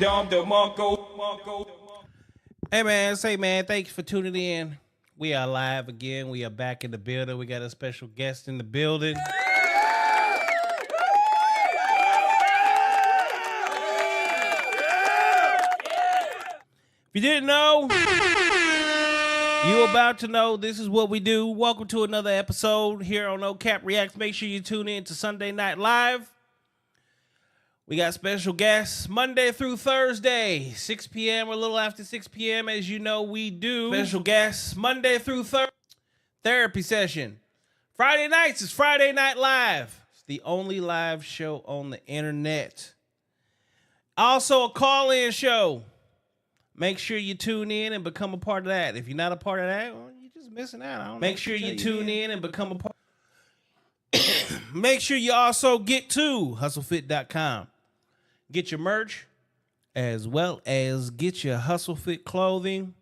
Hey man, thanks for tuning in. We are live again. We are back in the building. We got a special guest in the building. If you didn't know, you about to know. This is what we do. Welcome to another episode here on NoCappReacts. Make sure you tune in to Sunday Night Live. We got special guests Monday through Thursday, 6 p.m. or a little after 6 p.m. As you know, we do special guests Monday through Thursday. Therapy session. Friday nights is Friday Night Live. It's the only live show on the internet. Also a call-in show. Make sure you tune in and become a part of that. If you're not a part of that, well, you're just missing out. I don't Make sure you tune in and become a part. Make sure you also get to hustlefit.com. Get your merch as well as get your Hustle Fit clothing.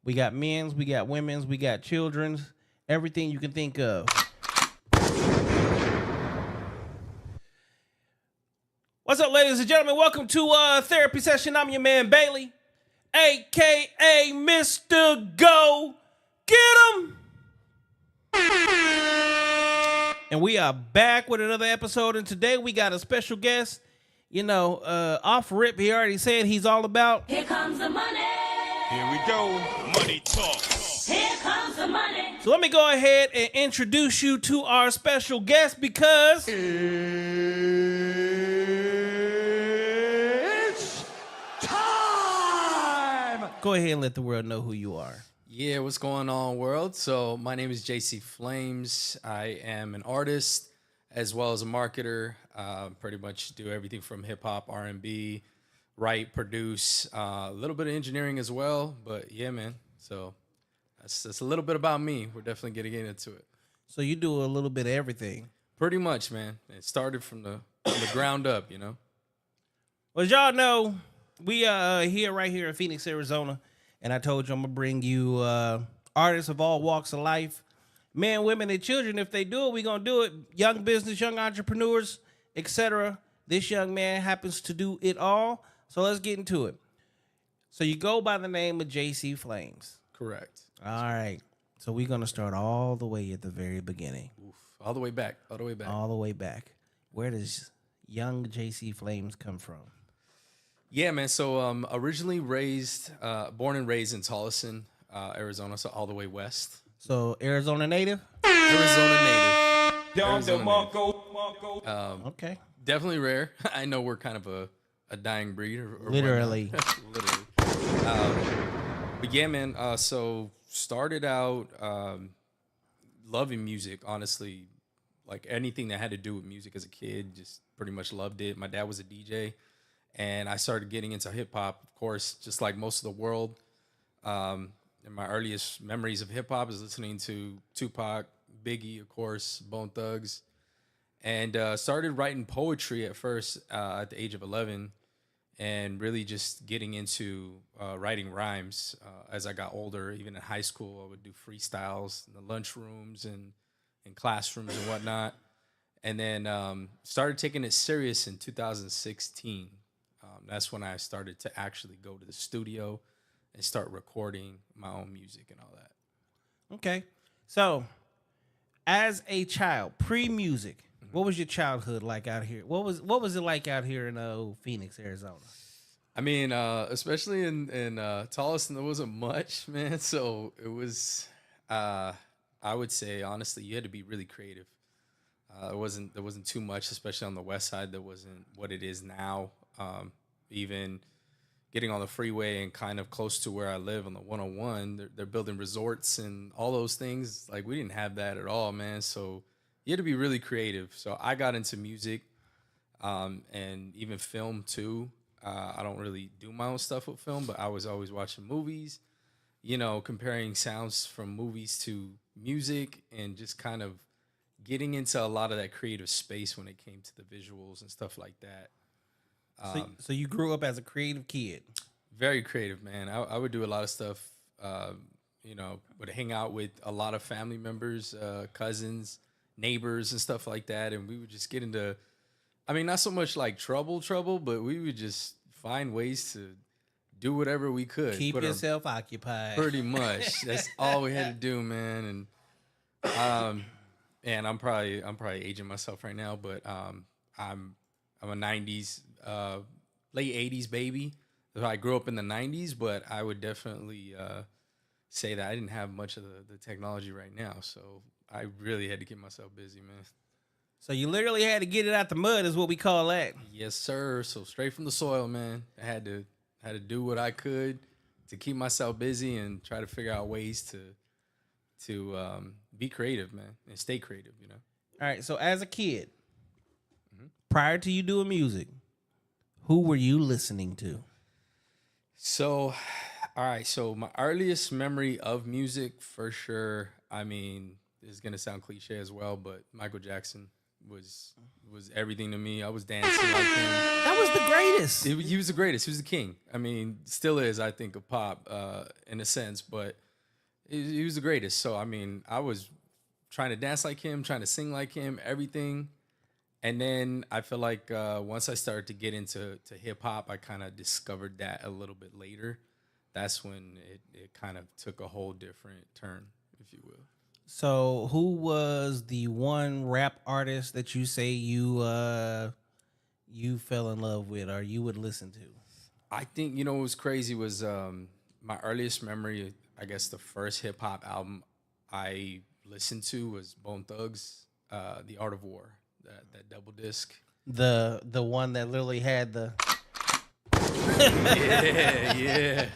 We got men's, we got women's, we got children's, everything you can think of. What's up, ladies and gentlemen? Welcome to Therapy Session. I'm your man, Bailey, a.k.a. Mr. Go Get 'em. And we are back with another episode, and today we got a special guest. You know, off rip, he already said he's all about. Here comes the money. Here we go. Money talk. Here comes the money. So let me go ahead and introduce you to our special guest because It's time. Go ahead and let the world know who you are. Yeah, what's going on, world? So my name is Jacey Flames. I am an artist as well as a marketer. Pretty much do everything from hip hop, R&B, write, produce, a little bit of engineering as well. But yeah, man. So that's a little bit about me. We're definitely getting into it. So you do a little bit of everything. Pretty much, man. It started from the ground up, you know. Well, as y'all know, we are right here in Phoenix, Arizona. And I told you I'm going to bring you artists of all walks of life. Men, women, and children. If they do it, we're going to do it. Young business, young entrepreneurs, etc. This young man happens to do it all. So let's get into it. So you go by the name of Jacey Flames. Correct. All right. So we're going to start all the way at the very beginning. Oof. All the way back. All the way back. All the way back. Where does young Jacey Flames come from? Yeah, man. So originally born and raised in Tolleson, Arizona, so all the way west. So Arizona native? Arizona native. Okay. Definitely rare. I know we're kind of a dying breed. Or Literally. Literally. But yeah, man. So started out loving music, honestly. Like anything that had to do with music as a kid, just pretty much loved it. My dad was a DJ. And I started getting into hip-hop, of course, just like most of the world. And my earliest memories of hip-hop is listening to Tupac, Biggie, of course, Bone Thugs. And started writing poetry at first at the age of 11 and really just getting into writing rhymes as I got older. Even in high school, I would do freestyles in the lunchrooms and in classrooms and whatnot. And then started taking it serious in 2016. That's when I started to actually go to the studio and start recording my own music and all that. Okay. So, as a child, pre-music, what was your childhood like out here? What was it like out here in Phoenix, Arizona? I mean, especially in Tolleson, there wasn't much, man. So it was, I would say, honestly, you had to be really creative. There wasn't too much, especially on the west side. There wasn't what it is now. Even getting on the freeway and kind of close to where I live on the 101, they're building resorts and all those things. Like, we didn't have that at all, man. So you had to be really creative. So I got into music and even film too. I don't really do my own stuff with film, but I was always watching movies, you know, comparing sounds from movies to music and just kind of getting into a lot of that creative space when it came to the visuals and stuff like that. So you grew up as a creative kid. Very creative, man. I would do a lot of stuff, you know, would hang out with a lot of family members, cousins, neighbors and stuff like that. And we would just get into, I mean, not so much like trouble, but we would just find ways to do whatever we could. Keep Put our- yourself occupied. pretty much. That's all we had to do, man. And I'm probably aging myself right now, but I'm a '90s, late '80s baby. So I grew up in the '90s, but I would definitely say that I didn't have much of the technology right now. So I really had to keep myself busy, man. So you literally had to get it out the mud, is what we call that. Yes, sir. So straight from the soil, man. I had to do what I could to keep myself busy and try to figure out ways to be creative, man, and stay creative. You know. All right. So as a kid, prior to you doing music, who were you listening to? So, all right. So my earliest memory of music, for sure. I mean, this is gonna sound cliche as well, but Michael Jackson was everything to me. I was dancing like him. That was the greatest. He was the greatest. He was the king. I mean, still is, I think, of pop in a sense, but he was the greatest. So, I mean, I was trying to dance like him, trying to sing like him, everything. And then I feel like once I started to get into hip hop, I kind of discovered that a little bit later. That's when it kind of took a whole different turn, if you will. So who was the one rap artist that you say you fell in love with or you would listen to? I think, what was crazy was my earliest memory, I guess the first hip hop album I listened to was Bone Thugs, The Art of War, that double disc. The one that literally had the yeah,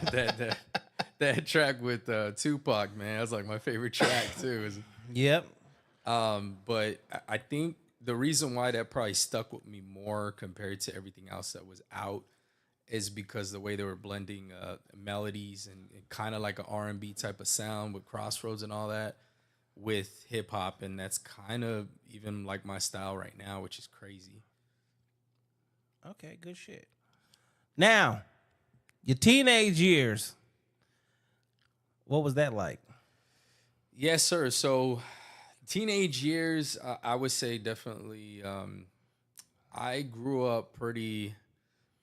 that track with Tupac, man. That's like my favorite track too. Yep. But I think the reason why that probably stuck with me more compared to everything else that was out is because the way they were blending melodies and kind of like an R&B type of sound with crossroads and all that with hip hop, and that's kind of even like my style right now, which is crazy. Okay, good shit. Now, your teenage years, what was that like? Yes, sir. So, teenage years, I would say definitely. I grew up pretty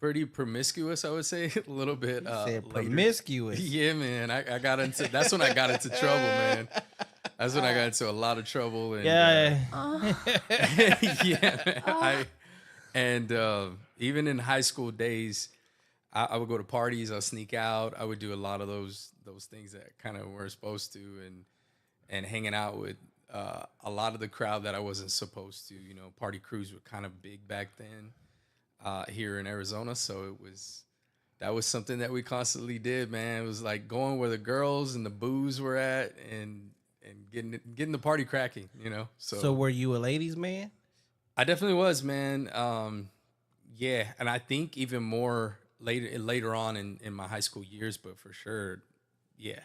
promiscuous. I would say a little bit. You said later. promiscuous. Yeah, man. I got into. That's when I got into trouble, man. That's when I got into a lot of trouble. And, Yeah. yeah, man. Even in high school days, I would go to parties. I'll sneak out. I would do a lot of those things that kind of weren't supposed to, and hanging out with a lot of the crowd that I wasn't supposed to. Party crews were kind of big back then here in Arizona, so that was something that we constantly did, man. It was like going where the girls and the booze were at, and getting the party cracking. So were you a ladies' man? I definitely was, man. Yeah, and I think even more later on in my high school years, but for sure, yeah.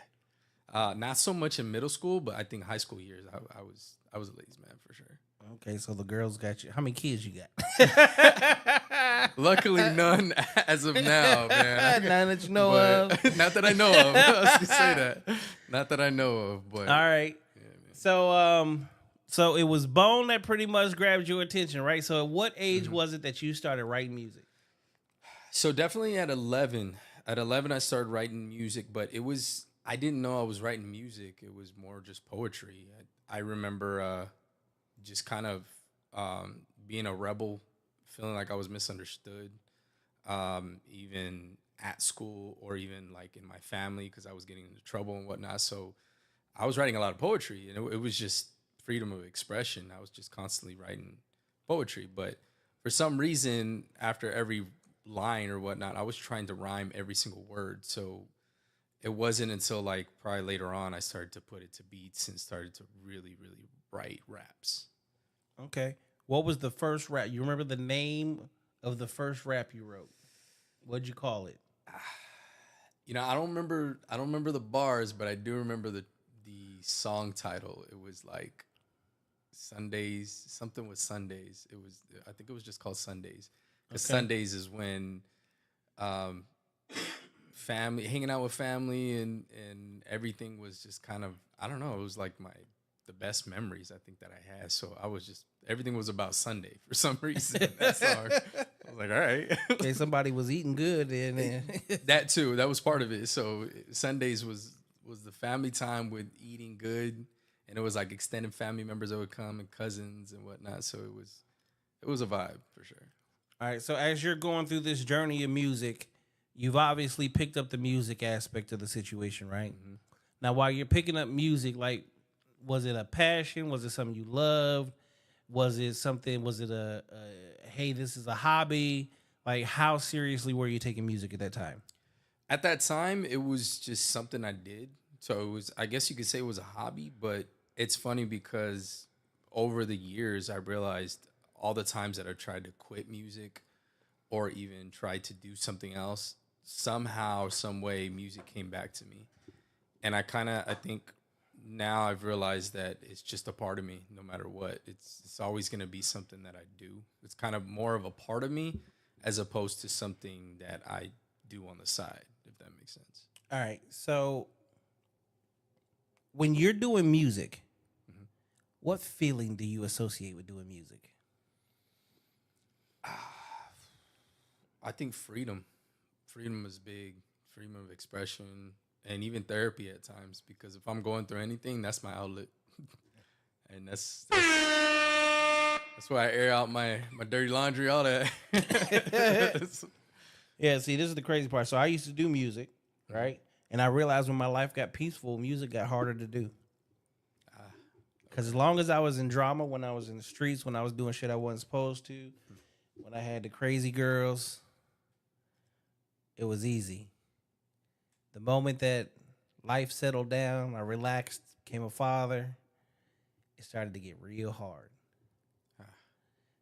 Not so much in middle school, but I think high school years, I was a ladies' man for sure. Okay, so the girls got you. How many kids you got? Luckily, none as of now, man. None that you know But, of. not that I know of. I was gonna say that. Not that I know of, but All right. So so it was Bone that pretty much grabbed your attention, right? So at what age was it that you started writing music? So definitely at 11. At 11, I started writing music, but I didn't know I was writing music. It was more just poetry. I remember just kind of being a rebel, feeling like I was misunderstood, even at school or even like in my family because I was getting into trouble and whatnot. So I was writing a lot of poetry, and it was just freedom of expression. I was just constantly writing poetry. But for some reason, after every line or whatnot, I was trying to rhyme every single word. So it wasn't until like probably later on I started to put it to beats and started to really, really write raps. Okay. What was the first rap? You remember the name of the first rap you wrote? What'd you call it? I don't remember the bars, but I do remember the song title. It was like Sundays, something with Sundays. I think it was just called Sundays. Because Sundays is when family, hanging out with family and everything was just kind of, I don't know, it was like the best memories I think that I had. So everything was about Sunday for some reason. That song. I was was like, all right. Okay, somebody was eating good, and That too. That was part of it. So Sundays was the family time with eating good, and it was like extended family members that would come and cousins and whatnot. So it was a vibe for sure. all right. So as you're going through this journey of music, you've obviously picked up the music aspect of the situation, right? Mm-hmm. Now, while you're picking up music, like, was it a passion? Was it something you loved? Was it something? Was it a hey, this is a hobby? Like, how seriously were you taking music at that time? At that time, it was just something I did. So it was, I guess you could say it was a hobby, but it's funny because over the years, I realized all the times that I tried to quit music or even tried to do something else, somehow, some way, music came back to me. And I think now I've realized that it's just a part of me, no matter what. It's always going to be something that I do. It's kind of more of a part of me as opposed to something that I do on the side, if that makes sense. All right. So when you're doing music, what feeling do you associate with doing music? I think freedom. Freedom is big. Freedom of expression and even therapy at times, because if I'm going through anything, that's my outlet. And that's why I air out my dirty laundry, all that. Yeah, see, this is the crazy part. So I used to do music, right? And I realized when my life got peaceful, music got harder to do. Because as long as I was in drama, when I was in the streets, when I was doing shit I wasn't supposed to, when I had the crazy girls, it was easy. The moment that life settled down, I relaxed, became a father, it started to get real hard.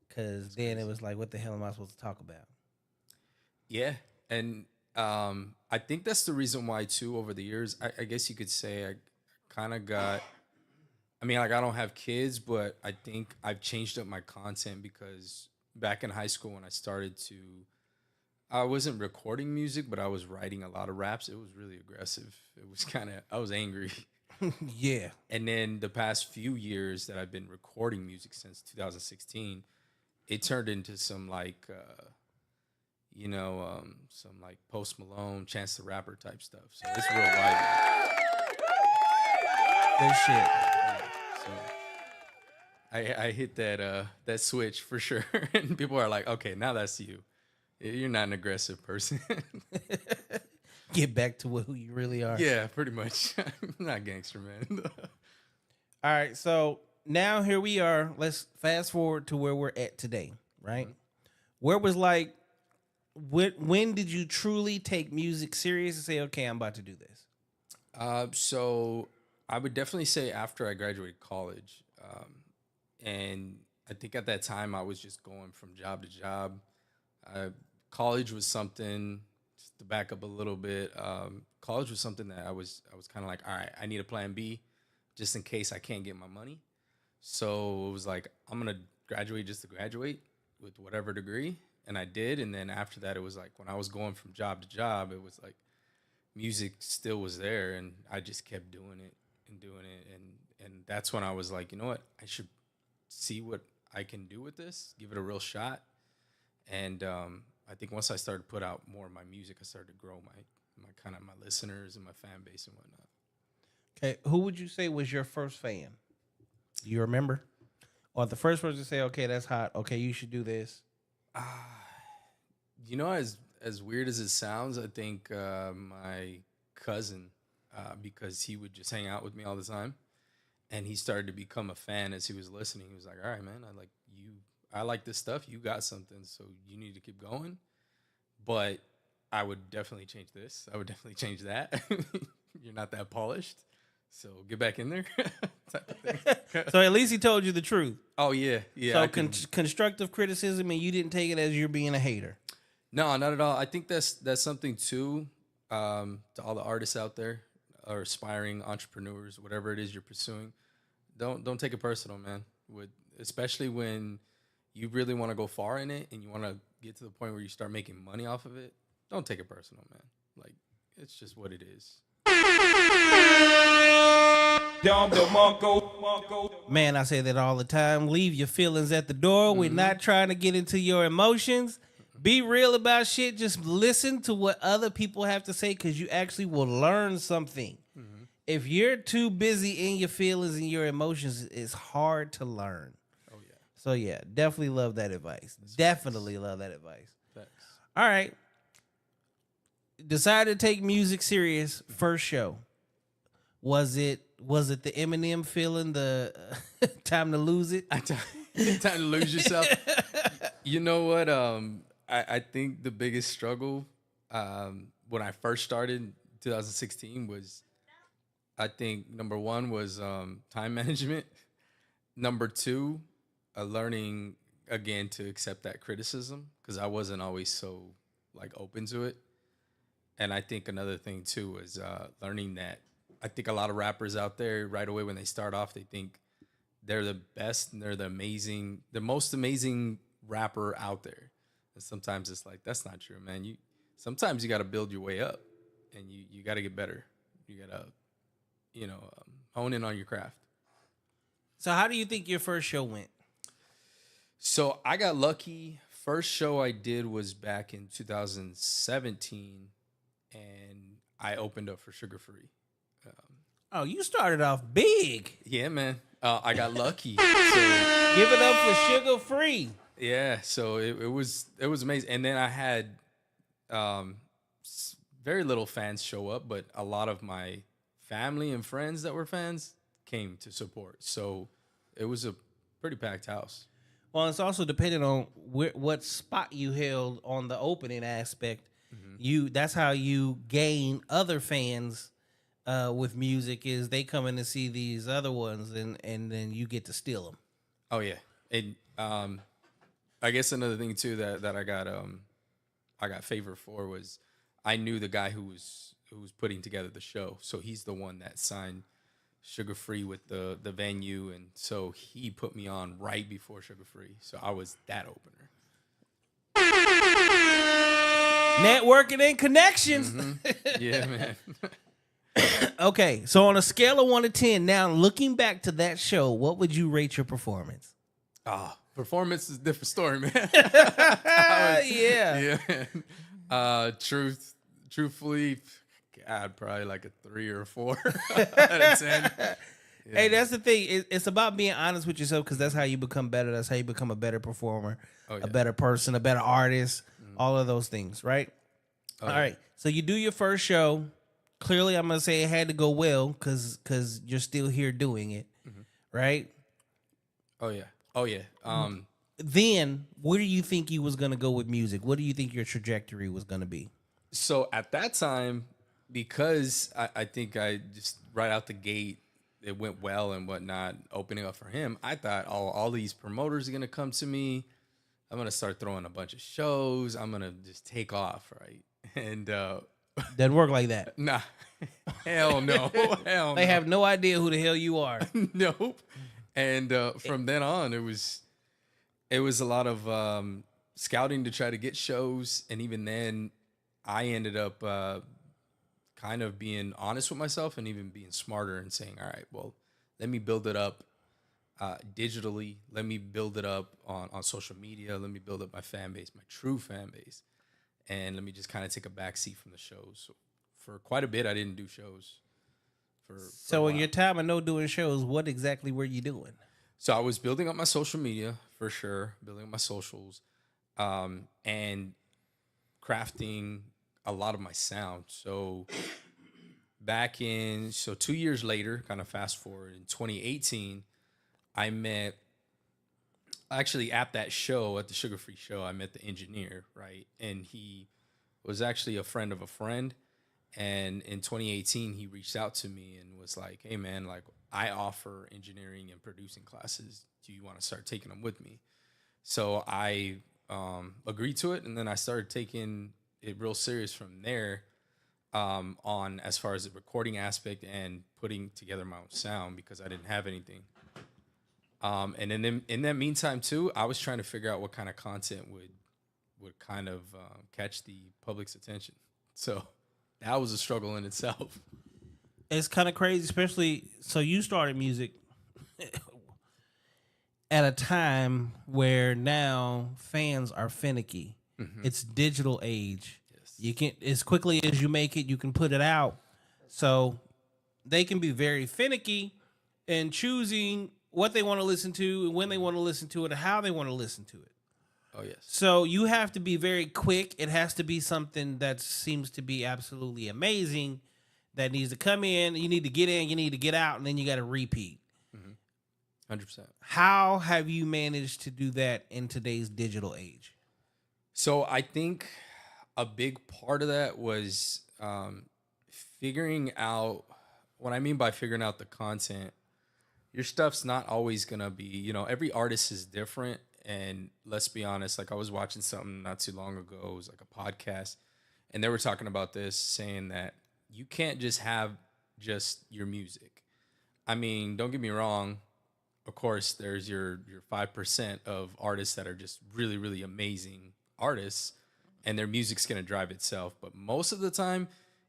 Because then it was like, what the hell am I supposed to talk about? Yeah. And I think that's the reason why, too, over the years, I guess you could say I kind of got, I mean, like, I don't have kids, but I think I've changed up my content because back in high school when I started to, I wasn't recording music, but I was writing a lot of raps. It was really aggressive. It was I was angry. Yeah. And then the past few years that I've been recording music since 2016, it turned into some like, some like Post Malone, Chance the Rapper type stuff. So it's real vibrant. Good shit. Yeah, so I hit that switch for sure. And people are like, okay, now that's you. You're not an aggressive person. Get back to who you really are. Yeah, pretty much. I'm not gangster, man. All right, so now here we are. Let's fast forward to where we're at today, right? Where was like, when did you truly take music serious and say, okay, I'm about to do this? So I would definitely say after I graduated college. And I think at that time I was just going from job to job. College was something, just to back up a little bit, college was something that I was kind of like, all right, I need a plan B just in case I can't get my money. So it was like, I'm going to graduate just to graduate with whatever degree. And I did. And then after that, it was like when I was going from job to job, it was like music still was there. And I just kept doing it and doing it. And that's when I was like, you know what? I should see what I can do with this, give it a real shot. And I think once I started to put out more of my music, I started to grow my kind of my listeners and my fan base and whatnot. Okay, who would you say was your first fan? Do you remember? Or the first person to say, okay, that's hot. Okay, you should do this. As weird as it sounds, I think my cousin, because he would just hang out with me all the time. And he started to become a fan as he was listening. He was like, all right, man, I like you. I like this stuff. You got something, so you need to keep going. But I would definitely change this. I would definitely change that. You're not that polished, so get back in there. Type of thing. So at least he told you the truth. Oh, yeah. So constructive criticism, and you didn't take it as you're being a hater. No, not at all. I think that's something, too, to all the artists out there or aspiring entrepreneurs, whatever it is you're pursuing. Don't take it personal, man. Especially when you really want to go far in it and you want to get to the point where you start making money off of it, don't take it personal, man. Like, it's just what it is. Man, I say that all the time. Leave your feelings at the door. We're not trying to get into your emotions. Be real about shit. Just listen to what other people have to say because you actually will learn something. If you're too busy in your feelings and your emotions, it's hard to learn. Oh yeah. So yeah, definitely love that advice. Definitely love that advice. Thanks. All right. Decided to take music serious. First show. Was it the Eminem feeling, the time to lose it? Time to lose yourself. You know what? I think the biggest struggle when I first started in 2016 was, I think number one was time management. Number two, learning again to accept that criticism because I wasn't always so like open to it. And I think another thing too was learning that I think a lot of rappers out there right away when they start off, they think they're the best and they're the most amazing rapper out there. And sometimes it's like, that's not true, man. Sometimes you got to build your way up and you got to get better. You got to, hone in on your craft. So how do you think your first show went? So I got lucky. First show I did was back in 2017 and I opened up for Sugar Free. Oh, you started off big. Yeah, man. I got lucky. So, Give it up for Sugar Free. yeah, so it was amazing. And then I had very little fans show up, but a lot of my family and friends that were fans came to support. So it was a pretty packed house. Well, it's also dependent on what spot you held on the opening aspect. That's how you gain other fans with music is they come in to see these other ones and then you get to steal them. Oh yeah. And I guess another thing too that I got favor for was I knew the guy who was putting together the show. So he's the one that signed Sugar Free with the venue, and so he put me on right before Sugar Free. So I was that opener. Networking and connections. Yeah, man. Okay, so on a scale of 1 to 10, now looking back to that show, what would you rate your performance? Performance is a different story, man. Yeah. Yeah. Truthfully, God, probably like a 3 or 4 out of 10. Yeah. Hey, that's the thing. It's about being honest with yourself because that's how you become better. That's how you become a better performer, a better person, a better artist, all of those things, right? All right. So you do your first show. Clearly, I'm going to say it had to go well because you're still here doing it, right? Oh, yeah. Then, where do you think you was going to go with music? What do you think your trajectory was going to be? So at that time, because I think I just right out the gate, it went well and whatnot, opening up for him, I thought, all these promoters are going to come to me. I'm going to start throwing a bunch of shows. I'm going to just take off, right? And Doesn't work like that. nah, hell no. Hell They no. have no idea who the hell you are. Nope. And from then on, it was a lot of scouting to try to get shows. And even then, I ended up kind of being honest with myself and even being smarter and saying, all right, well, let me build it up digitally. Let me build it up on social media. Let me build up my fan base, my true fan base. And let me just kind of take a backseat from the shows. So for quite a bit, I didn't do shows. So in your time of no doing shows, what exactly were you doing? So I was building up my social media for sure, building up my socials, and crafting a lot of my sound. So 2 years later, kind of fast forward, in 2018, I met, actually at that show, at the Sugar Free show, I met the engineer, right? And he was actually a friend of a friend. And in 2018, he reached out to me and was like, hey, man, like I offer engineering and producing classes. Do you want to start taking them with me? So I agreed to it. And then I started taking it real serious from there on as far as the recording aspect and putting together my own sound because I didn't have anything. And then in that meantime, too, I was trying to figure out what kind of content would kind of catch the public's attention. So that was a struggle in itself. It's kind of crazy, especially so you started music at a time where now fans are finicky. It's digital age. Yes. You can, as quickly as you make it, you can put it out. So they can be very finicky in choosing what they want to listen to and when they want to listen to it and how they want to listen to it. Oh yes. So you have to be very quick. It has to be something that seems to be absolutely amazing that needs to come in. You need to get in, you need to get out, and then you got to repeat. 100%. How have you managed to do that in today's digital age? So I think a big part of that was figuring out what I mean by figuring out the content. Your stuff's not always going to be, you know, every artist is different. And let's be honest, like I was watching something not too long ago. It was like a podcast. And they were talking about this, saying that you can't just have just your music. I mean, don't get me wrong. Of course, there's your 5% of artists that are just really, really amazing artists, and their music's going to drive itself. But most of the time,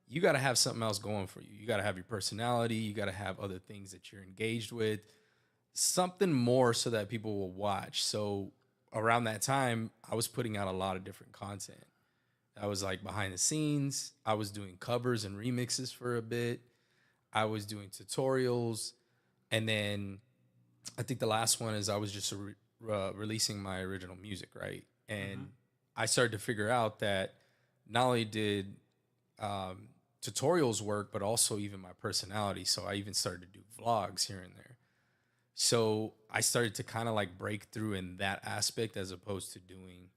you got to have something else going for you. You got to have your personality. You got to have other things that you're engaged with, something more so that people will watch. So around that time, I was putting out a lot of different content. I was like behind the scenes. I was doing covers and remixes for a bit. I was doing tutorials. And then I think the last one is I was just releasing my original music, right? And I started to figure out that not only did tutorials work, but also even my personality. So I even started to do vlogs here and there. So I started to kind of like break through in that aspect as opposed to doing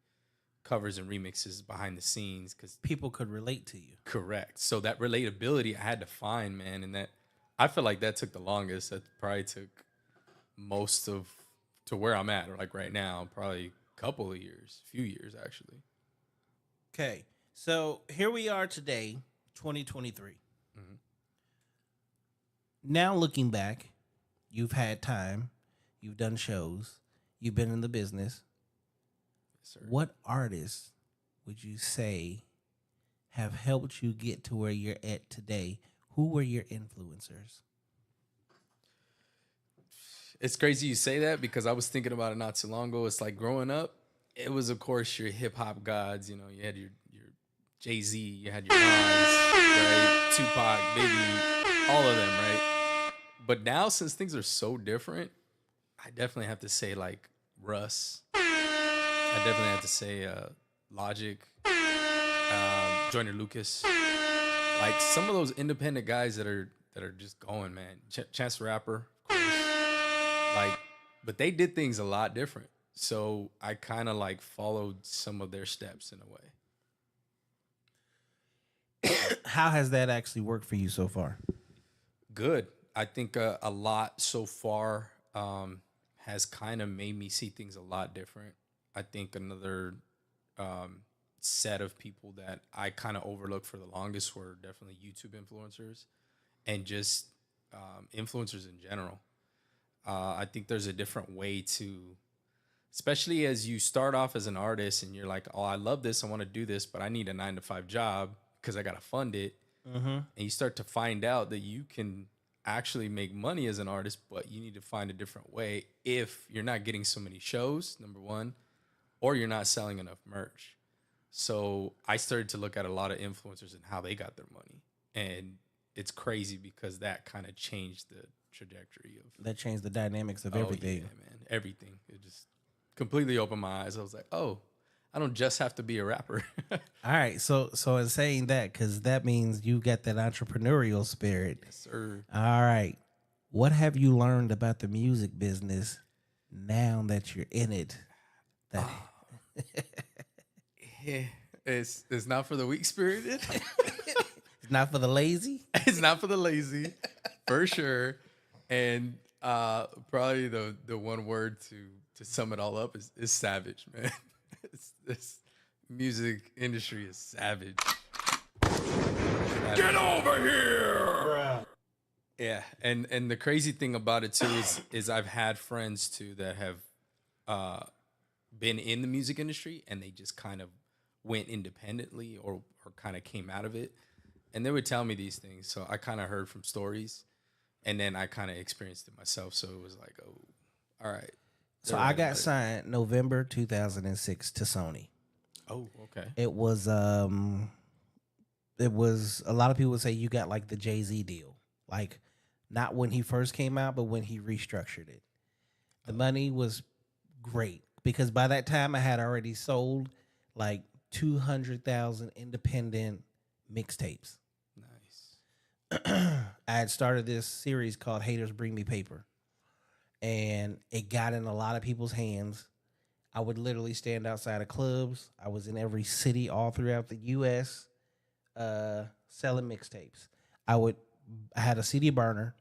covers and remixes behind the scenes, because People could relate to you. correct. So that relatability I had to find, man, and that I feel like that took the longest. That probably took most of to where I'm at, or like right now, probably a couple of years, few years actually. Okay, so here we are today, 2023. Now looking back, you've had time, you've done shows, you've been in the business. Yes, sir. What artists would you say have helped you get to where you're at today? Who were your influencers? It's crazy you say that because I was thinking about it not too long ago. It's like growing up, it was of course your hip hop gods. You know, you had your Jacey, you had your Nas, right? Tupac, Biggie, all of them, right? But now since things are so different, I definitely have to say like Russ. I definitely have to say Logic, Joyner Lucas. Like some of those independent guys that are just going, man. Chance the Rapper, of course. Like, but they did things a lot different. So I kind of like followed some of their steps in a way. How has that actually worked for you so far? Good. I think a lot so far has kind of made me see things a lot different. I think another set of people that I kind of overlooked for the longest were definitely YouTube influencers and just influencers in general. I think there's a different way to, especially as you start off as an artist and you're like, oh, I love this, I want to do this, but I need a 9-to-5 job because I got to fund it. And you start to find out that you can actually make money as an artist, but you need to find a different way if you're not getting so many shows, number one, or you're not selling enough merch. So I started to look at a lot of influencers and how they got their money. And it's crazy because that kind of changed the trajectory of That changed the dynamics of everything. Yeah, man, everything. It just completely opened my eyes. I was like, oh, I don't just have to be a rapper. All right, so in saying that, because that means you got that entrepreneurial spirit. Yes, sir. All right, what have you learned about the music business now that you're in it? That Yeah, it's not for the weak spirited. it's not for the lazy. It's not for the lazy, for sure. And probably the one word to sum it all up is savage, man. This music industry is savage. Get over here! Yeah, and the crazy thing about it too is I've had friends too that have been in the music industry and they just kind of went independently or kind of came out of it, and they would tell me these things. So I kind of heard from stories, and then I kind of experienced it myself. So it was like, oh, all right. So I got signed November 2006 to Sony. Oh, okay. It was a lot of people would say you got like the Jay-Z deal. Like not when he first came out, but when he restructured it. The money was great because by that time I had already sold like 200,000 independent mixtapes. Nice. I had started this series called Haters Bring Me Paper, and it got in a lot of people's hands. I would literally stand outside of clubs. I was in every city all throughout the U.S. Selling mixtapes. I had a CD burner,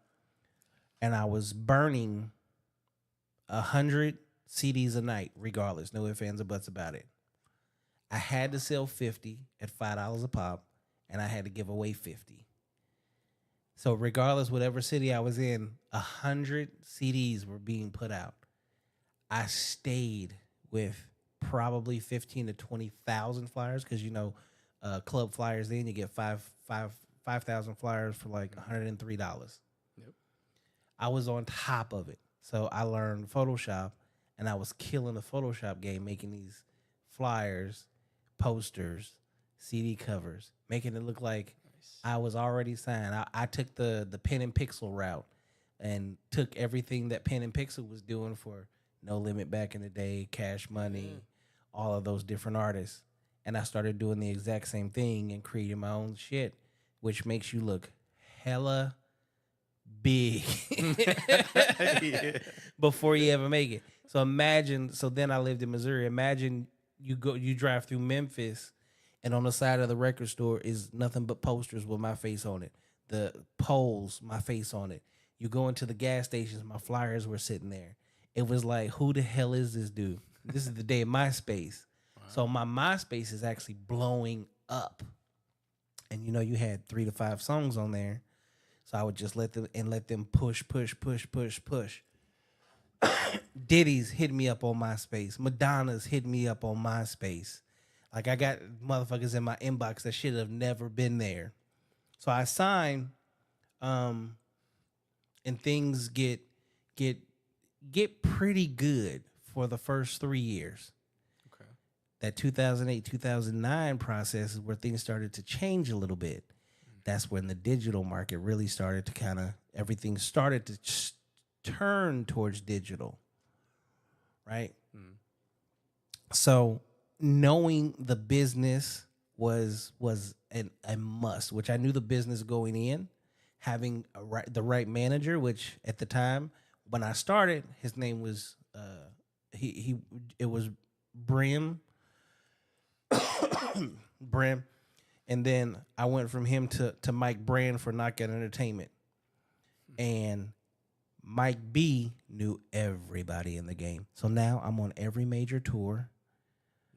and I was burning 100 CDs a night, regardless. No ifs, ands, or buts about it. I had to sell 50 at $5 a pop, and I had to give away 50. So regardless, whatever city I was in, 100 CDs were being put out. I stayed with probably 15 to 20,000 flyers because club flyers. Then you get 5,000 flyers for like $103. Yep. I was on top of it, so I learned Photoshop, and I was killing the Photoshop game, making these flyers, posters, CD covers, making it look like I was already signed. I took the pen and pixel route and took everything that pen and pixel was doing for No Limit back in the day, Cash Money, all of those different artists. And I started doing the exact same thing and creating my own shit, which makes you look hella big before you ever make it. So then I lived in Missouri. Imagine you drive through Memphis, and on the side of the record store is nothing but posters with my face on it. The poles, my face on it. You go into the gas stations, my flyers were sitting there. It was like, who the hell is this dude? This is the day of MySpace. Wow. So my MySpace is actually blowing up. And you had 3 to 5 songs on there. So I would just let them push. Diddy's hit me up on MySpace. Madonna's hit me up on MySpace. Like I got motherfuckers in my inbox that should have never been there. So I signed, and things get pretty good for the first 3 years. Okay. That 2008, 2009 process is where things started to change a little bit. That's when the digital market really started to everything started to turn towards digital, right? So knowing the business was a must, which I knew the business going in, having the right manager, which at the time when I started, his name was it was Brim. Brim. And then I went from him to Mike Brand for Knockout Entertainment. And Mike B knew everybody in the game. So now I'm on every major tour.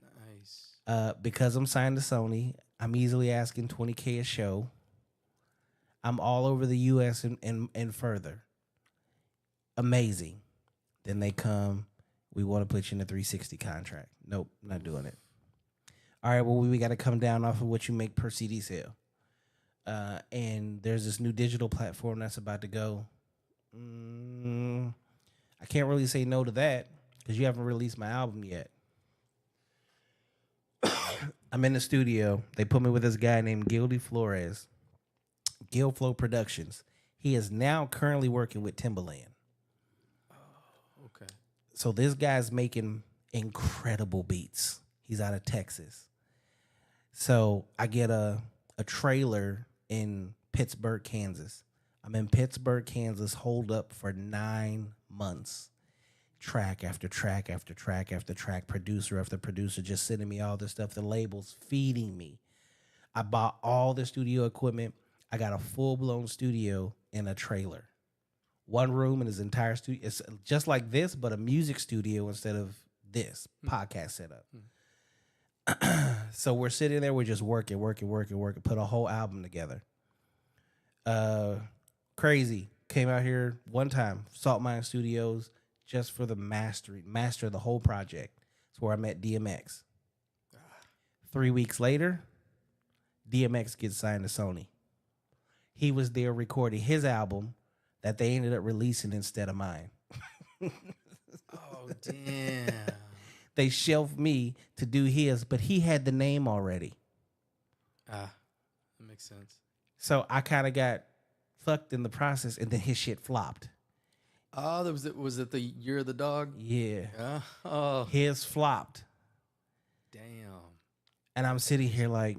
Nice. Because I'm signed to Sony, I'm easily asking $20K a show. I'm all over the U.S. and further. Amazing. Then they come, we want to put you in a 360 contract. Nope, not doing it. All right, well, we got to come down off of what you make per CD sale. And there's this new digital platform that's about to go. I can't really say no to that because you haven't released my album yet. I'm in the studio. They put me with this guy named Gildy Flores, Gil Flow Productions. He is now currently working with Timbaland. Oh, okay. So this guy's making incredible beats. He's out of Texas. So I get a trailer in Pittsburgh, Kansas. I'm in Pittsburgh, Kansas, holed up for 9 months. Track after track after track after track, producer after producer, just sending me all this stuff. The labels feeding me. I bought all the studio equipment. I got a full-blown studio in a trailer. One room in his entire studio. It's just like this, but a music studio instead of this podcast setup. So we're sitting there, we're just working, put a whole album together. Crazy. Came out here one time, Salt Mine Studios, just for the master the whole project. That's where I met DMX. 3 weeks later, DMX gets signed to Sony. He was there recording his album that they ended up releasing instead of mine. Oh, damn. they shelved me to do his, but he had the name already. That makes sense. So I kind of got fucked in the process, and then his shit flopped. Oh, was it the Year of the Dog? Yeah. Oh, His flopped. damn. And I'm sitting here like,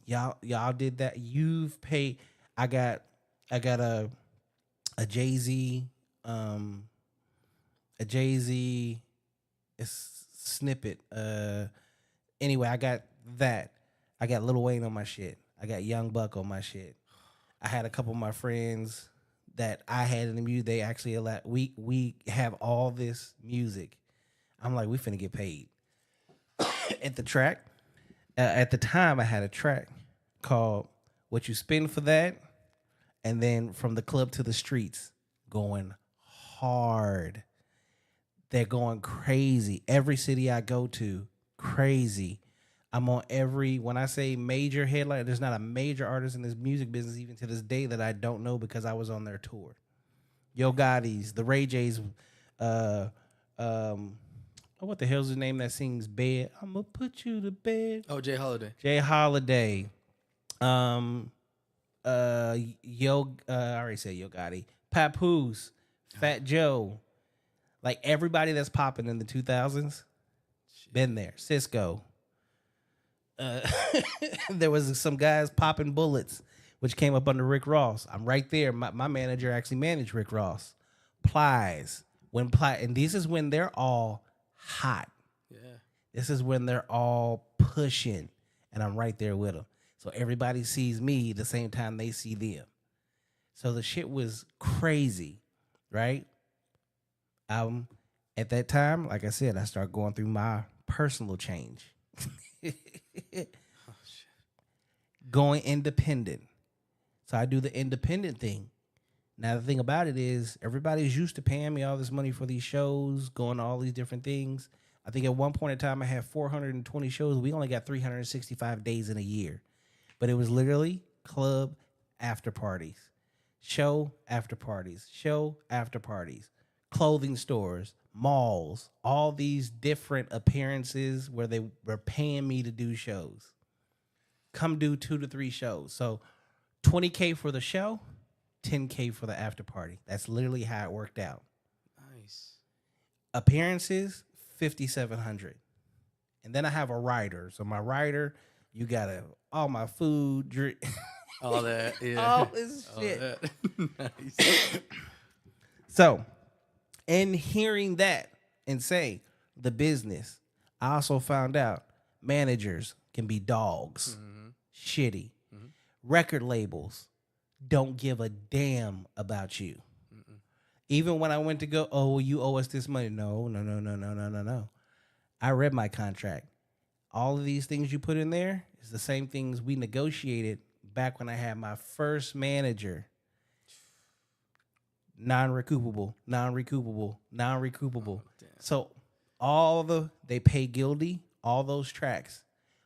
y'all did that. You've paid. I got a Jacey, snippet. Anyway, I got that. I got Lil Wayne on my shit. I got Young Buck on my shit. I had a couple of my friends that I had in the music. They actually we have all this music. I'm like, we finna get paid. At the track, at the time, I had a track called "What You Spend for That," and then "From the Club to the Streets," going hard. They're going crazy. Every city I go to, crazy. I'm on when I say major headline, there's not a major artist in this music business even to this day that I don't know because I was on their tour. Yo Gotti's, the Ray J's, what the hell's his name that sings Bed? I'm gonna put you to bed. Oh, Jay Holiday. Jay Holiday. I already said Yo Gotti. Papoose, Fat Joe. Like everybody that's popping in the 2000s, been there. Cisco. There was some guys popping bullets, which came up under Rick Ross. I'm right there. My manager actually managed Rick Ross. Plies. And this is when they're all hot. Yeah. This is when they're all pushing, and I'm right there with them. So everybody sees me the same time they see them. So the shit was crazy, right? At that time, like I said, I started going through my personal change. Going independent. So I do the independent thing. Now, the thing about it is everybody's used to paying me all this money for these shows, going to all these different things. I think at one point in time, I had 420 shows. We only got 365 days in a year. But it was literally club after parties, show after parties, show after parties, clothing stores, malls, all these different appearances where they were paying me to do shows. Come do 2 to 3 shows. So $20K for the show, $10K for the after party. That's literally how it worked out. Nice. Appearances, $5,700. And then I have a rider. So my rider, you got all my food, drink, All that. Yeah. all this All shit. that. Nice. So, in hearing that and say the business, I also found out managers can be dogs, shitty. Record labels don't give a damn about you. Even when I went to go, oh, you owe us this money. No. I read my contract. All of these things you put in there is the same things we negotiated back when I had my first manager. Non-recoupable. So they pay Gildy, all those tracks.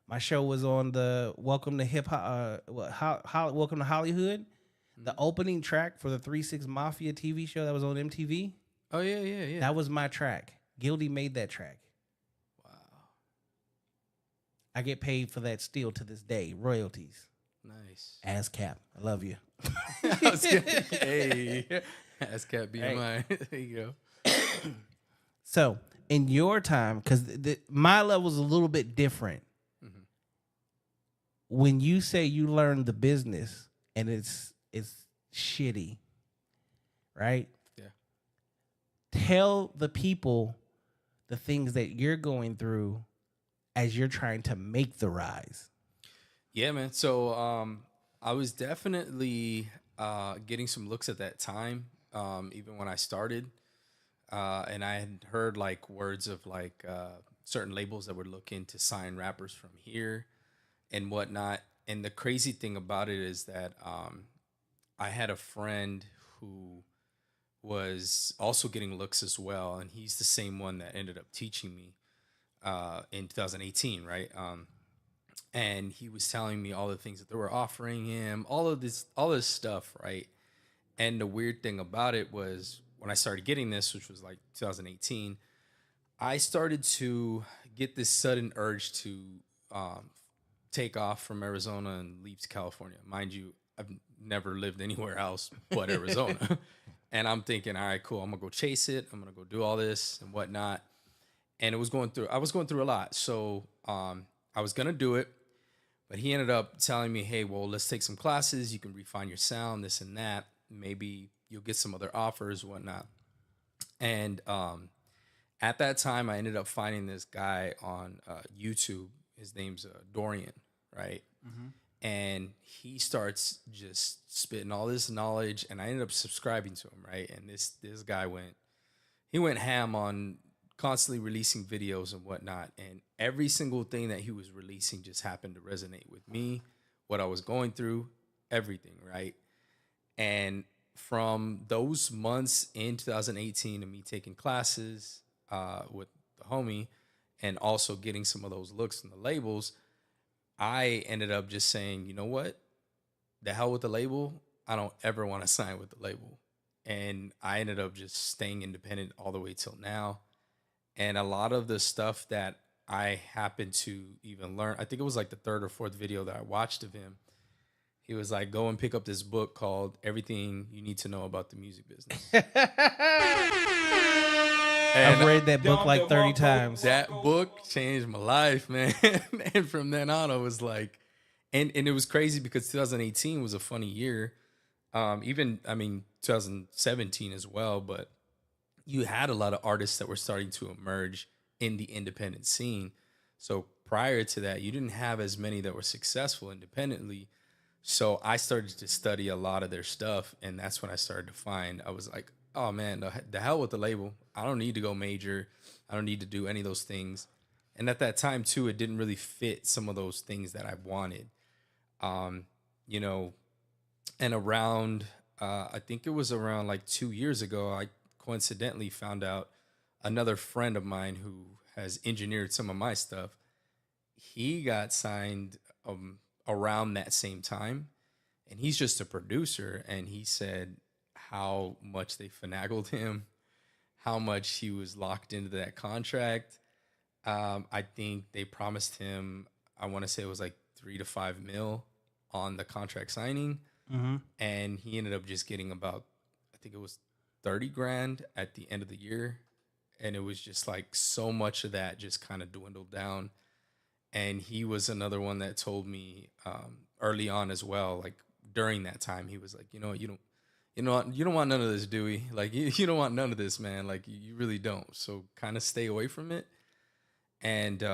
My show was on the Welcome to Hip Hop, Welcome to Hollywood. The opening track for the 3-6 Mafia TV show that was on MTV. Oh, yeah. That was my track. Gildy made that track. Wow. I get paid for that still to this day. Royalties. Nice. ASCAP. I love you. Hey. ASCAP BMI. There you go. So, in your time, because my level is a little bit different. When you say you learned the business and it's shitty, right? Yeah. Tell the people the things that you're going through as you're trying to make the rise. Yeah, man. So I was definitely getting some looks at that time, even when I started. And I had heard like words of like certain labels that were looking to sign rappers from here and whatnot. And the crazy thing about it is that I had a friend who was also getting looks as well. And he's the same one that ended up teaching me in 2018, right? And he was telling me all the things that they were offering him, all this stuff, right? And the weird thing about it was when I started getting this, which was like 2018, I started to get this sudden urge to take off from Arizona and leave to California. Mind you, I've never lived anywhere else but Arizona. And I'm thinking, all right, cool. I'm gonna go chase it. I'm gonna go do all this and whatnot. And I was going through a lot. So I was gonna do it, but he ended up telling me, hey, well, let's take some classes. You can refine your sound, this and that. Maybe you'll get some other offers, whatnot. And at that time, I ended up finding this guy on YouTube. His name's Dorian, right? And he starts just spitting all this knowledge, and I ended up subscribing to him, right? And this guy went ham on constantly releasing videos and whatnot, and every single thing that he was releasing just happened to resonate with me, what I was going through, everything, right? And from those months in 2018 of me taking classes with the homie and also getting some of those looks from the labels, I ended up just saying, you know what? The hell with the label. I don't ever want to sign with the label. And I ended up just staying independent all the way till now. And a lot of the stuff that I happened to even learn, I think it was like the third or fourth video that I watched of him. He was like, go and pick up this book called Everything You Need to Know About the Music Business. I've read that book like 30 times. That book changed my life, man. And from then on, I was like, and it was crazy because 2018 was a funny year. 2017 as well, but you had a lot of artists that were starting to emerge in the independent scene. So prior to that, you didn't have as many that were successful independently. So I started to study a lot of their stuff, and that's when I started to find, I was like, oh man, the hell with the label. I don't need to go major. I don't need to do any of those things. And at that time too, it didn't really fit some of those things that I wanted. And around, I think it was around like 2 years ago, I coincidentally found out another friend of mine who has engineered some of my stuff. He got signed around that same time, and he's just a producer. And he said how much they finagled him, how much he was locked into that contract. I think they promised him, I want to say it was like 3 to 5 mil on the contract signing. And he ended up just getting about, I think it was 30 grand at the end of the year. And it was just like so much of that just kind of dwindled down. And he was another one that told me early on as well, like during that time, he was like, you don't want none of this, Dewey. Like you don't want none of this, man. Like you really don't. So kind of stay away from it. And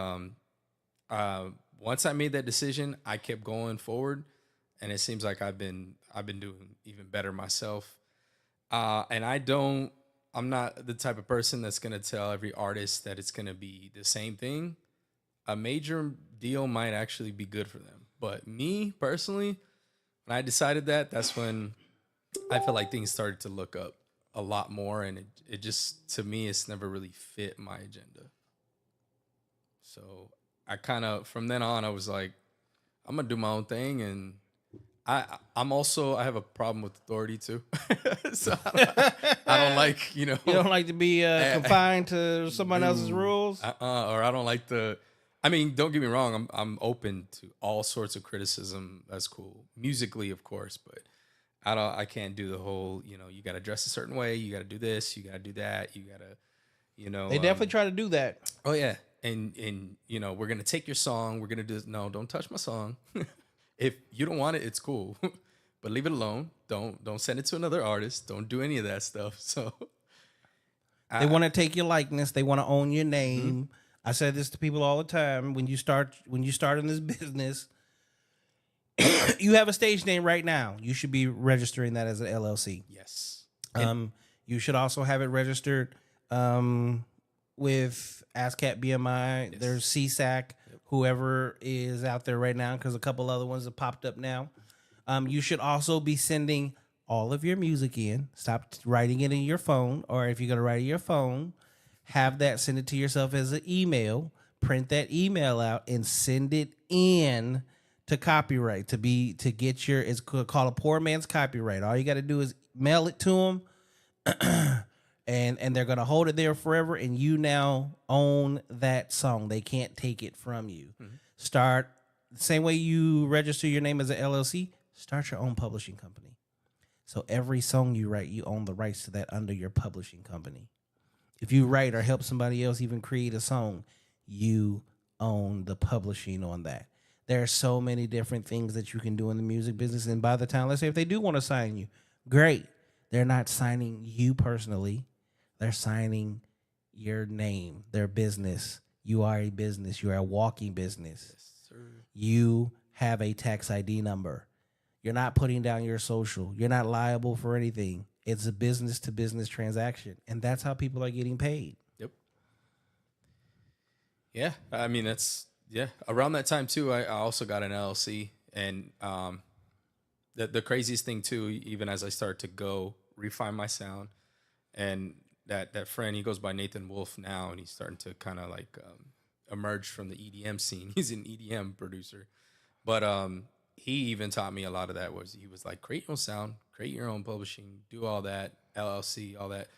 once I made that decision, I kept going forward, and it seems like I've been doing even better myself. And I'm not the type of person that's gonna tell every artist that it's gonna be the same thing. A major deal might actually be good for them, but me personally, when I decided that's when I felt like things started to look up a lot more, and it just, to me, it's never really fit my agenda. So I kind of, from then on, I was like, I'm gonna do my own thing, and I have a problem with authority too. So I don't like, You don't like to be confined to someone else's rules? Or I don't like don't get me wrong, I'm open to all sorts of criticism. That's cool. Musically, of course, but I can't do the whole, you got to dress a certain way, you got to do this, you got to do that, you got to, They definitely try to do that. Oh yeah. And we're going to take your song, we're going to do this. No, don't touch my song. If you don't want it, it's cool. But leave it alone. Don't send it to another artist. Don't do any of that stuff. So they want to take your likeness, they want to own your name. I say this to people all the time. When you start in this business, you have a stage name right now. You should be registering that as an LLC. Yes. You should also have it registered with ASCAP BMI. Yes. There's CSAC, whoever is out there right now, because a couple other ones have popped up now. You should also be sending all of your music in. Stop writing it in your phone, or if you're going to write it in your phone, have that, send it to yourself as an email, print that email out, and send it in to copyright to get it's called a poor man's copyright. All you got to do is mail it to them, and they're gonna hold it there forever, and you now own that song. They can't take it from you. Start the same way you register your name as an LLC. Start your own publishing company. So every song you write, you own the rights to that under your publishing company. If you write or help somebody else even create a song, you own the publishing on that. There are so many different things that you can do in the music business. And by the time, let's say if they do want to sign you, great. They're not signing you personally. They're signing your name, their business. You are a business. You are a walking business. Yes, sir. You have a tax ID number. You're not putting down your social. You're not liable for anything. It's a business to business transaction. And that's how people are getting paid. Yep. Yeah. I mean, around that time too, I also got an LLC, and the craziest thing too, even as I start to go refine my sound, and that friend, he goes by Nathan Wolf now, and he's starting to kind of like emerge from the EDM scene. He's an EDM producer, but he even taught me a lot of that. He was like, create your own sound, create your own publishing, do all that, LLC, all that.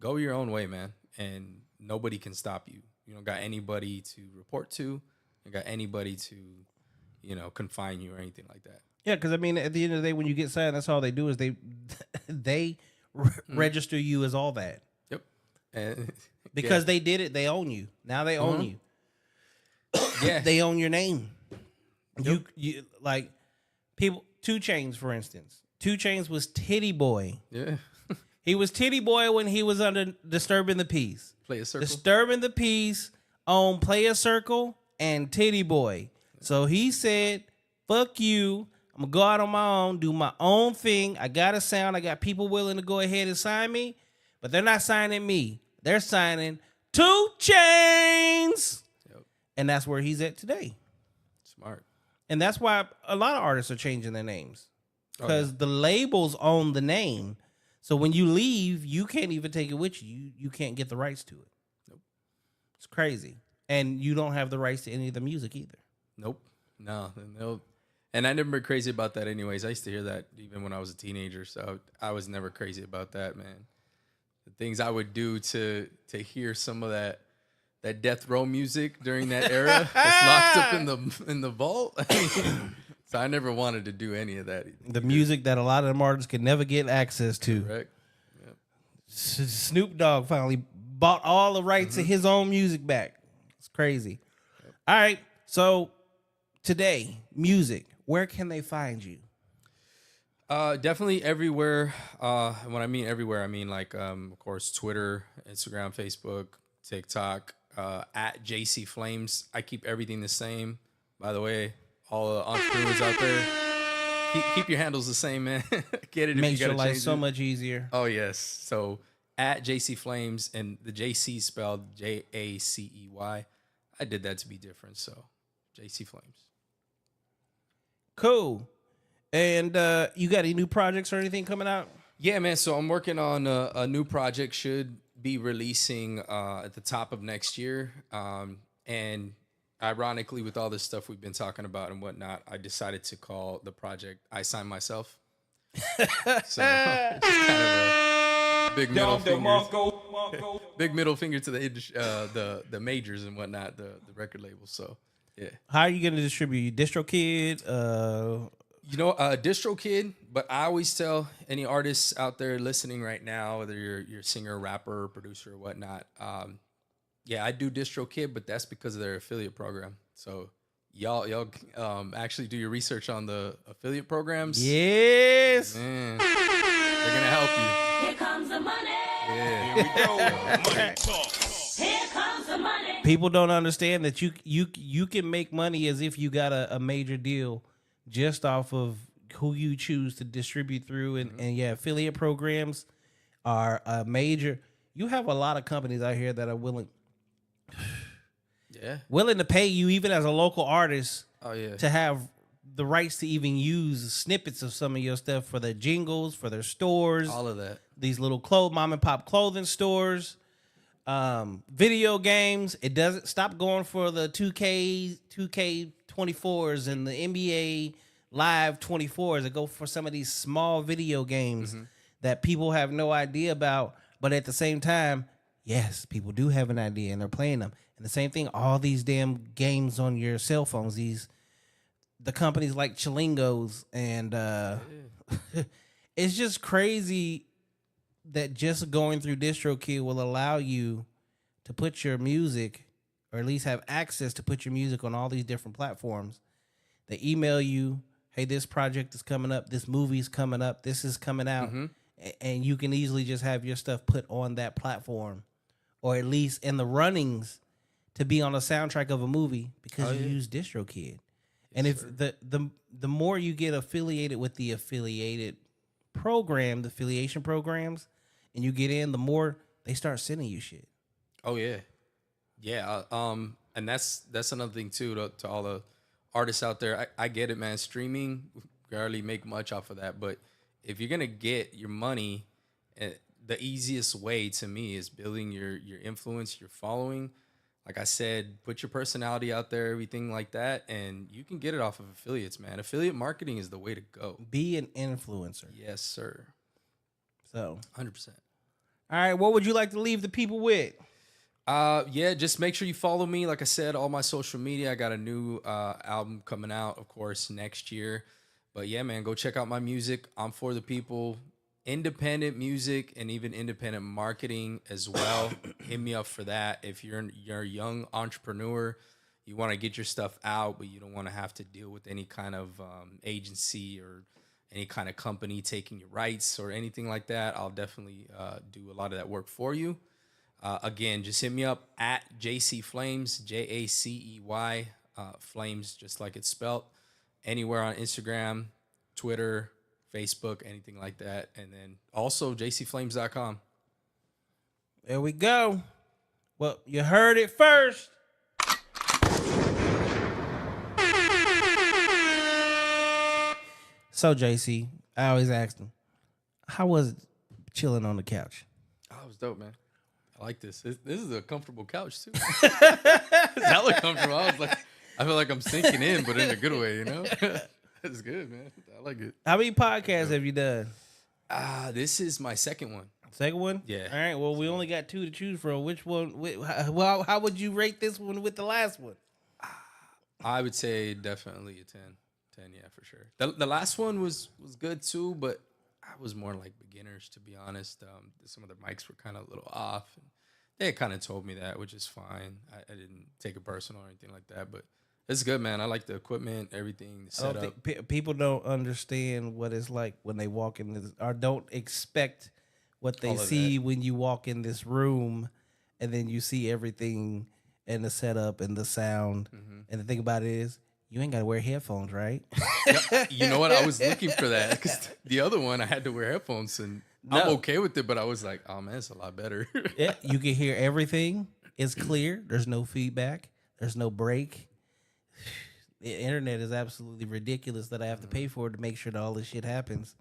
Go your own way, man, and nobody can stop you. You don't got anybody to report to. You got anybody to, confine you or anything like that. Yeah, because I mean, at the end of the day, when you get signed, that's all they do is they register you as all that. Yep. And because they did it, they own you. Now they own you. Yeah. They own your name. Yep. You like people. 2 Chainz, for instance. 2 Chainz was Titty Boy. Yeah. He was Titty Boy when he was under Disturbing the Peace. Play a circle. Disturbing the Peace on Play a Circle and Titty Boy. So he said, fuck you. I'm going to go out on my own, do my own thing. I got a sound. I got people willing to go ahead and sign me, but they're not signing me. They're signing 2 Chainz. Yep. And that's where he's at today. Smart. And that's why a lot of artists are changing their names, because the labels own the name. So when you leave, you can't even take it with you. You can't get the rights to it. Nope. It's crazy. And you don't have the rights to any of the music either. Nope. No. And I never been crazy about that anyways. I used to hear that even when I was a teenager. So I was never crazy about that, man. The things I would do to hear some of that death row music during that era that's locked up in the vault. So I never wanted to do any of that either. The music that a lot of them artists could never get access to. Correct. Yep. Snoop Dogg finally bought all the rights to his own music back. It's crazy. Yep. All right. So today, music, where can they find you? Definitely everywhere. When I mean everywhere, I mean like, of course, Twitter, Instagram, Facebook, TikTok, at Jacey Flames. I keep everything the same. By the way, all the entrepreneurs out there, keep your handles the same, man. Get it? Makes your life change so it. much easier. Oh yes. So at Jacey Flames, and the JC spelled Jacey. I did that to be different. So Jacey Flames. Cool. And you got any new projects or anything coming out? Yeah, man. So I'm working on a new project. Should be releasing at the top of next year. And ironically, with all this stuff we've been talking about and whatnot, I decided to call the project "I Sign Myself." So it's kind of a big middle finger. Big middle finger to the majors and whatnot, the record labels. So yeah. How are you going to distribute? DistroKid? DistroKid, but I always tell any artists out there listening right now, whether you're a singer, rapper, producer, or whatnot, yeah, I do DistroKid, but that's because of their affiliate program. So y'all actually do your research on the affiliate programs. Yes. Man, they're gonna help you. Here comes the money. Yeah. Here we go. Money talk. Here comes the money. People don't understand that you can make money as if you got a major deal just off of who you choose to distribute through. And yeah, affiliate programs are a major. You have a lot of companies out here that are willing to pay you, even as a local artist, to have the rights to even use snippets of some of your stuff for their jingles, for their stores, All of that. these little mom and pop clothing stores, video games. It doesn't stop going for the 2K24s and the NBA Live 24s. It go for some of these small video games that people have no idea about. But at the same time, yes, people do have an idea and they're playing them. And the same thing, all these damn games on your cell phones, the companies like Chilingos and it's just crazy that just going through DistroKid will allow you to put your music, or at least have access to put your music on all these different platforms. They email you, hey, this project is coming up, this movie's coming up, this is coming out, and you can easily just have your stuff put on that platform, or at least in the runnings to be on a soundtrack of a movie because you use DistroKid. And if the more you get affiliated with the affiliation programs, and you get in, the more they start sending you shit. Oh yeah. And that's another thing too to all the artists out there. I get it, man. Streaming, barely make much off of that, but if you're gonna get your money, the easiest way to me is building your influence, your following. Like I said, put your personality out there, everything like that, and you can get it off of affiliates, man. Affiliate marketing is the way to go. Be an influencer. Yes, sir. So 100%. All right, what would you like to leave the people with? Yeah, just make sure you follow me. Like I said, all my social media. I got a new album coming out, of course, next year. But yeah, man, go check out my music. I'm for the people. Independent music and even independent marketing as well. Hit me up for that. If you're a young entrepreneur, you want to get your stuff out, but you don't want to have to deal with any kind of agency or any kind of company taking your rights or anything like that, I'll definitely do a lot of that work for you. Again, just hit me up at Jacey Flames, Jacey Flames, just like it's spelt. Anywhere on Instagram, Twitter, Facebook, anything like that. And then also jacflames.com. There we go. Well, you heard it first. So, JC, I always asked him, how was it chilling on the couch? Oh, it was dope, man. I like this. This is a comfortable couch, too. It's hella comfortable. I feel like I'm sinking in, but in a good way, you know? That's good, man. I like it. How many podcasts have you done? This is my second one. Second one? Yeah. All right, well, we only got two to choose from. Which one? Well, how would you rate this one with the last one? I would say definitely a 10. 10, yeah, for sure. The last one was good too, but I was more like beginners, to be honest. Some of the mics were kind of a little off. And they kind of told me that, which is fine. I didn't take it personal or anything like that, but it's good, man. I like the equipment, everything, the setup. People don't understand what it's like when they walk in this, or don't expect what they see when you walk in this room, and then you see everything and the setup and the sound. Mm-hmm. And the thing about it is, you ain't got to wear headphones, right? You know what? I was looking for that because the other one I had to wear headphones, and I'm okay with it, but I was like, oh man, it's a lot better. Yeah, you can hear everything. It's clear. There's no feedback. There's no break. The internet is absolutely ridiculous that I have to pay for to make sure that all this shit happens.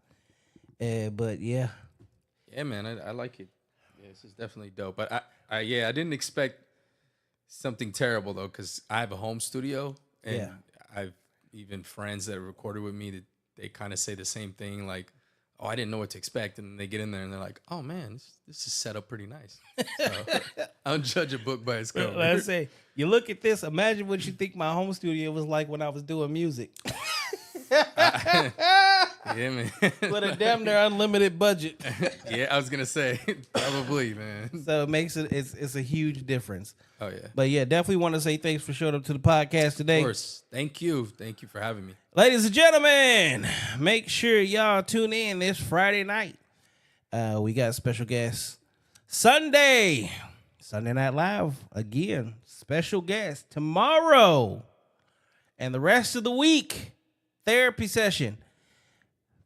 But yeah. Yeah, man, I like it. Yeah, this is definitely dope. But I didn't expect something terrible though, because I have a home studio, and I've even friends that have recorded with me that they kind of say the same thing, like, oh, I didn't know what to expect. And they get in there and they're like, oh man, this is set up pretty nice. So I don't judge a book by its cover. Let's say, you look at this, imagine what you think my home studio was like when I was doing music. Yeah, man. With a damn near unlimited budget. Yeah, I was going to say, probably, man. So it makes it's a huge difference. Oh, yeah. But yeah, definitely want to say thanks for showing up to the podcast today. Of course. Thank you. Thank you for having me. Ladies and gentlemen, make sure y'all tune in this Friday night. We got special guests. Sunday Night Live, again, special guest. Tomorrow and the rest of the week, therapy session.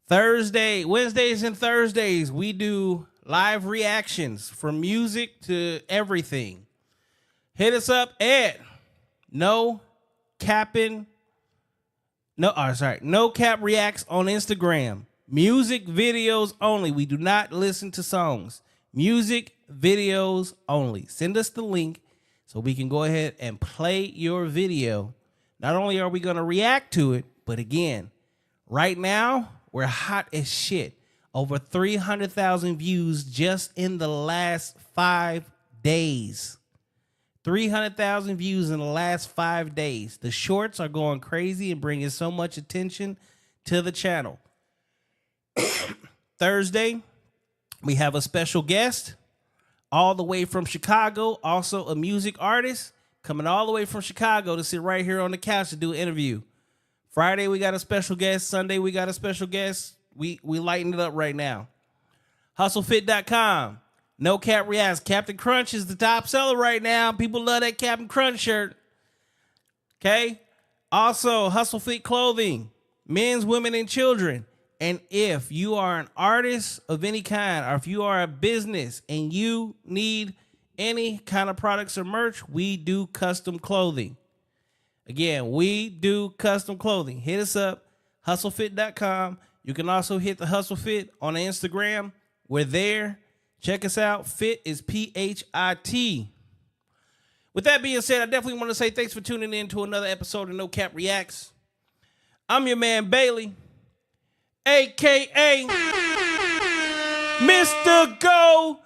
Wednesdays and Thursdays, we do live reactions from music to everything. Hit us up at NoCappReacts on Instagram. Music videos only. We do not listen to songs. Music videos only. Send us the link so we can go ahead and play your video. Not only are we going to react to it, but again, right now, we're hot as shit Over 300,000 views just in the last 5 days. 300,000 views in the last 5 days. The shorts are going crazy and bringing so much attention to the channel. Thursday, we have a special guest all the way from Chicago, also a music artist coming all the way from Chicago to sit right here on the couch to do an interview. Friday, we got a special guest. Sunday, we got a special guest. We lighten it up right now. HustleFit.com. NoCappReacts. Captain Crunch is the top seller right now. People love that Captain Crunch shirt. Okay? Also, Hustle Fit Clothing. Men's, women, and children. And if you are an artist of any kind, or if you are a business and you need any kind of products or merch, we do custom clothing. Again, we do custom clothing. Hit us up, hustlefit.com. You can also hit the Hustle Fit on Instagram. We're there. Check us out. Fit is PHIT. With that being said, I definitely want to say thanks for tuning in to another episode of No Cap Reacts. I'm your man, Bailey, a.k.a. Mr. Go